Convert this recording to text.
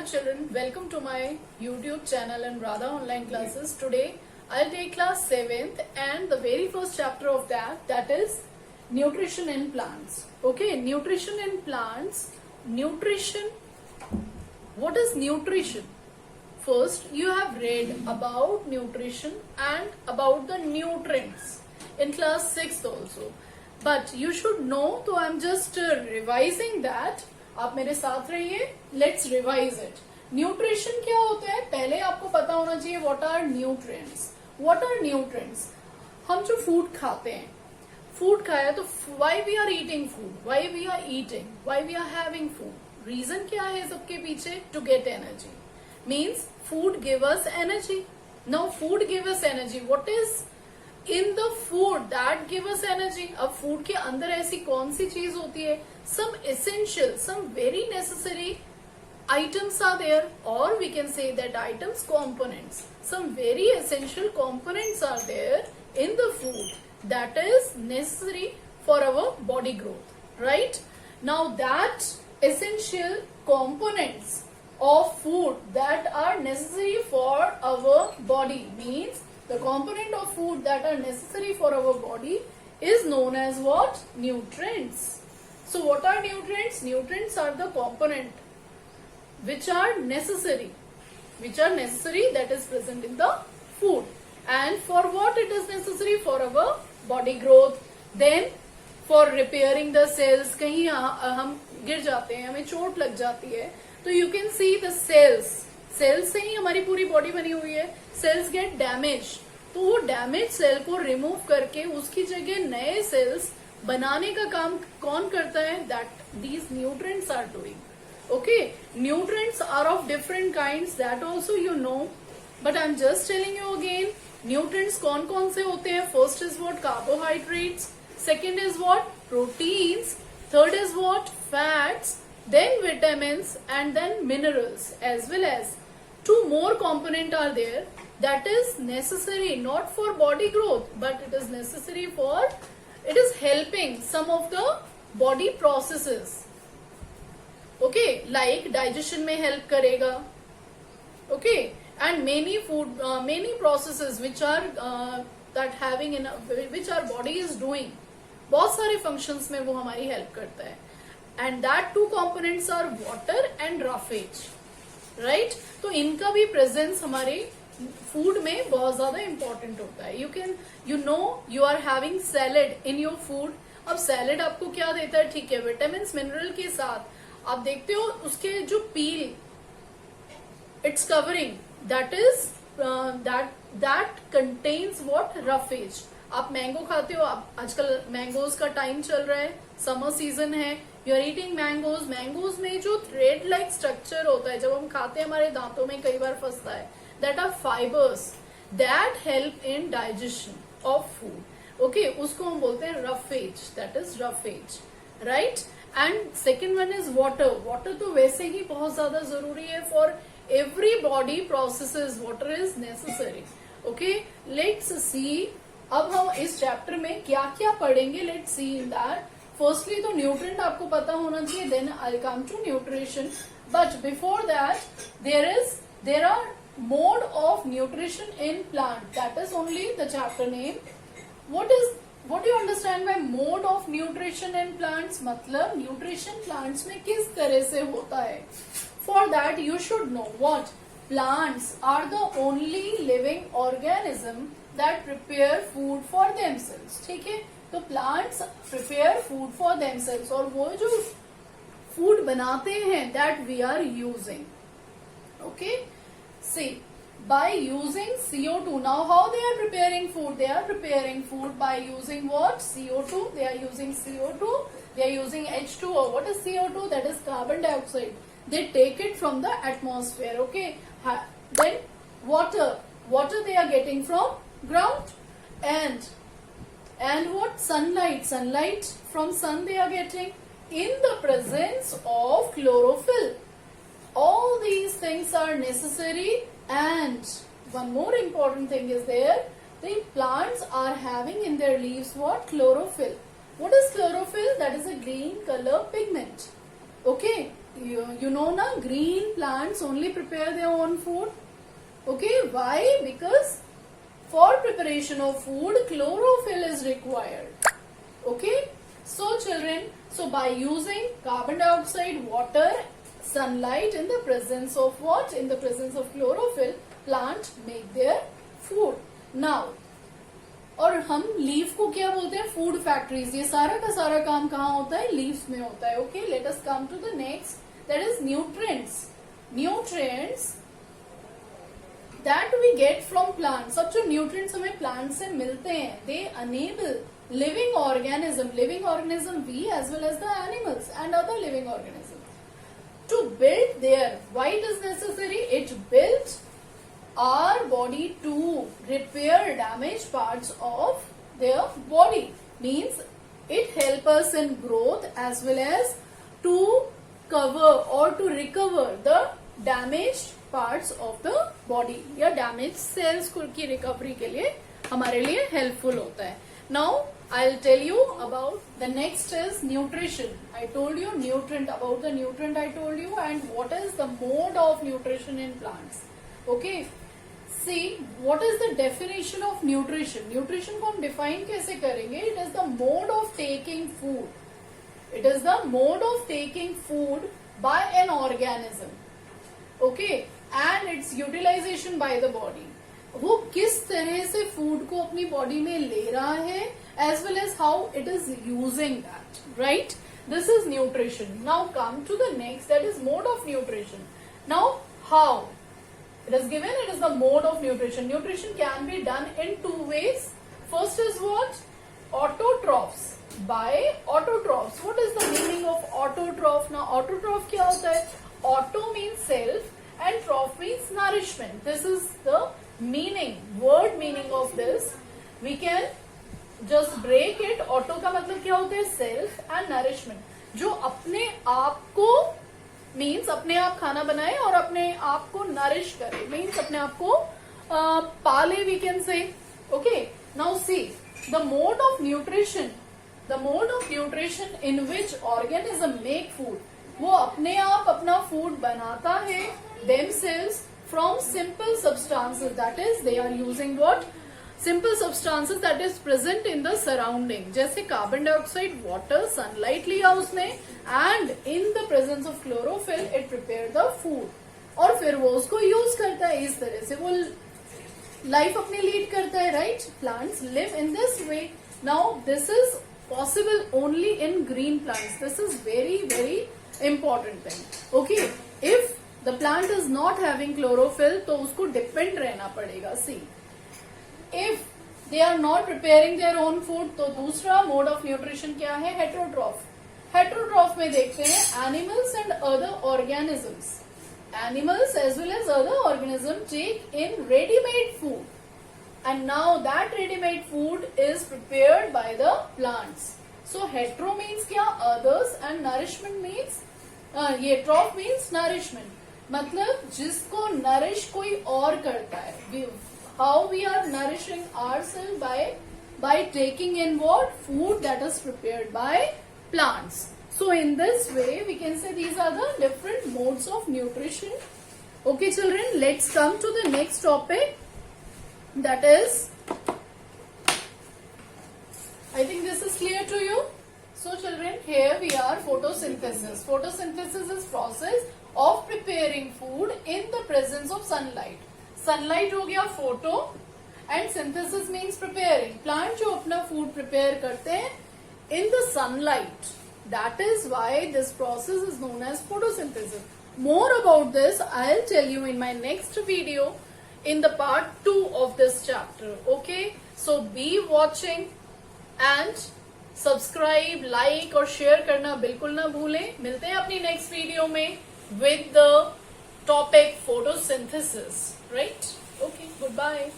Hello children, welcome to my YouTube channel and Radha online classes. Today I'll take class 7th and the very first chapter of that is nutrition in plants. Okay, nutrition in plants. Nutrition. What is nutrition? First, you have read about nutrition and about the nutrients in class 6th also. But you should know, so I'm just revising that. आप मेरे साथ रहिए. Let's revise it. Nutrition क्या होता है? पहले आपको पता होना चाहिए what are nutrients. What are nutrients? हम जो food खाते हैं, food खाया तो why we are eating food? Why we are eating? Why we are having food? Reason क्या है सबके पीछे? To get energy. Means food give us energy. Now food give us energy. What is in the food that give us energy? अब food के अंदर ऐसी कौन सी चीज होती है? Some essential, some very necessary items are there, or we can say that items components. Some very essential components are there in the food that is necessary for our body growth, right? Now that essential components of food that are necessary for our body means the component of food that are necessary for our body is known as what? Nutrients. So what are nutrients? Nutrients are the component which are necessary that is present in the food. And for what it is necessary? For our body growth, then for repairing the cells. कहीं हम गिर जाते हैं, हमें चोट लग जाती है, तो you can see the cells से ही हमारी पूरी बॉडी बनी हुई है. सेल्स गेट डैमेज, तो वो डैमेज सेल को रिमूव करके उसकी जगह नए सेल्स बनाने का काम कौन करता है? That these nutrients are doing. Okay, nutrients are of different kinds, that also you know, but I am just telling you again. Nutrients कौन कौन से होते हैं? First is what? Carbohydrates. Second is what? Proteins. Third is what? Fats. Then vitamins and then minerals, as well as two more components are there that is necessary not for body growth but it is necessary for, it is helping some of the body processes. Okay, like digestion में help करेगा. Okay, and many food many processes which are that having in which our body is doing, बहुत सारे functions में वो हमारी help करता है. And that two components are water and roughage, right? तो इनका भी presence हमारे food में बहुत ज्यादा important होता है. You are having salad in your food. अब salad आपको क्या देता है? ठीक है, vitamins, mineral के साथ आप देखते हो उसके जो peel, it's covering, that is that contains what? Roughage. आप मैंगो खाते हो, आजकल मैंगोज का टाइम चल रहा है, समर सीजन है, you are eating mangoes. Mangoes में जो थ्रेड लाइक स्ट्रक्चर होता है, जब हम खाते हैं हमारे दांतों में कई बार फंसता है, that are fibres that help in digestion of food. Okay, उसको हम बोलते हैं roughage, that is roughage, right? And second one is water. Water तो वैसे ही बहुत ज्यादा जरूरी है for every body processes. Water is necessary. Okay, let's see अब हम इस चैप्टर में क्या क्या पढ़ेंगे. Let's see in that. Firstly तो न्यूट्रिएंट आपको पता होना चाहिए, then I come to nutrition. But before that there are mode of nutrition in plant, that is only the chapter name. what you understand by mode of nutrition in plants? मतलब nutrition plants में किस तरह से होता है. For that you should know what plants are the only living organism that prepare food for themselves. ठीक है, तो plants prepare food for themselves, और वो जो food बनाते हैं that we are using. Okay, see, by using CO2. Now how they are preparing food? They are preparing food by using what? CO2. They are using CO2. They are using H2O. What is CO2? That is carbon dioxide. They take it from the atmosphere. Okay, then water they are getting from ground, and what? Sunlight from sun they are getting in the presence of chlorophyll. All these things are necessary, and one more important thing is there. The plants are having in their leaves what? Chlorophyll. What is chlorophyll? That is a green color pigment. Okay, you know na, green plants only prepare their own food. Okay, why? Because for preparation of food, chlorophyll is required. Okay, so children, so by using carbon dioxide, water, sunlight in the presence of what? In the presence of chlorophyll, plant make their food. Now, और हम leaf को क्या बोलते हैं? Food factories. ये सारा का सारा काम कहाँ होता है? लीव्स में होता है. Okay, let us come to the next, that is nutrients. Nutrients that we get from plants. अब जो न्यूट्रिएंट्स हमें प्लांट से मिलते हैं, they enable living organism we as well as the animals and other living organism to build their. Why it is necessary? It builds our body to repair damaged parts of their body. Means it help us in growth as well as to cover or to recover the damaged parts of the body. या damaged cells की recovery के लिए हमारे लिए helpful होता है. Now I'll tell you about the next is nutrition. I told you nutrient, about the nutrient I told you, and what is the mode of nutrition in plants. Okay, see what is the definition of nutrition. Nutrition को हम define कैसे करेंगे? It is the mode of taking food. It is the mode of taking food by an organism. Okay, and its utilization by the body. वो किस तरह से food को अपनी बॉडी में ले रहा है, as well as how it is using that, right? This is nutrition. Now come to the next, that is mode of nutrition. Now how? It is given, it is the mode of nutrition. Nutrition can be done in two ways. First is what? Autotrophs. By autotrophs. What is the meaning of autotroph? Now autotroph क्या होता है? Auto means self and troph means nourishment. This is the meaning, word meaning of this. We can just break it. Auto का मतलब क्या होता है? Self and nourishment. जो अपने आप को means अपने आप खाना बनाए और अपने आप को nourish करे, means अपने आप को पाले, we can say. Okay, now see the mode of nutrition. The mode of nutrition in which organism make food. वो अपने आप अपना food बनाता है themselves from simple substances, that is they are using what? Simple substances that is present in the surrounding. जैसे carbon dioxide, water, sunlight लिया उसने, and in the presence of chlorophyll it prepared the food. और फिर वो उसको use करता है. इस तरह से वो लाइफ अपनी लीड करता है, right? Plants live in this way. Now this is possible only in green plants. This is very very important thing. Okay, if the plant is not having chlorophyll तो उसको डिपेंड रहना पड़ेगा. See, if they are not preparing their own food, तो दूसरा mode of nutrition क्या है? Heterotroph. Heterotroph में देखते हैं animals and other organisms. Animals as well as other organisms take in ready-made food, and now that ready-made food is prepared by the plants. So hetero means क्या? Others, and nourishment means ये troph means nourishment. मतलब जिसको nourish कोई और करता है. How we are nourishing ourselves by taking in what? Food that is prepared by plants. So in this way we can say these are the different modes of nutrition. Okay children, let's come to the next topic, that is, I think this is clear to you. So children, here we are, photosynthesis. Photosynthesis is process of preparing food in the presence of sunlight. Sunlight हो गया photo, and synthesis means preparing. Plant जो अपना food prepare करते हैं in the sunlight. That is why this process is known as photosynthesis. More about this I'll tell you in my next video in the part 2 of this chapter. Okay, so be watching and subscribe, like और share करना बिल्कुल ना भूलें. मिलते हैं अपनी next video में with the topic photosynthesis. Right? Okay, goodbye.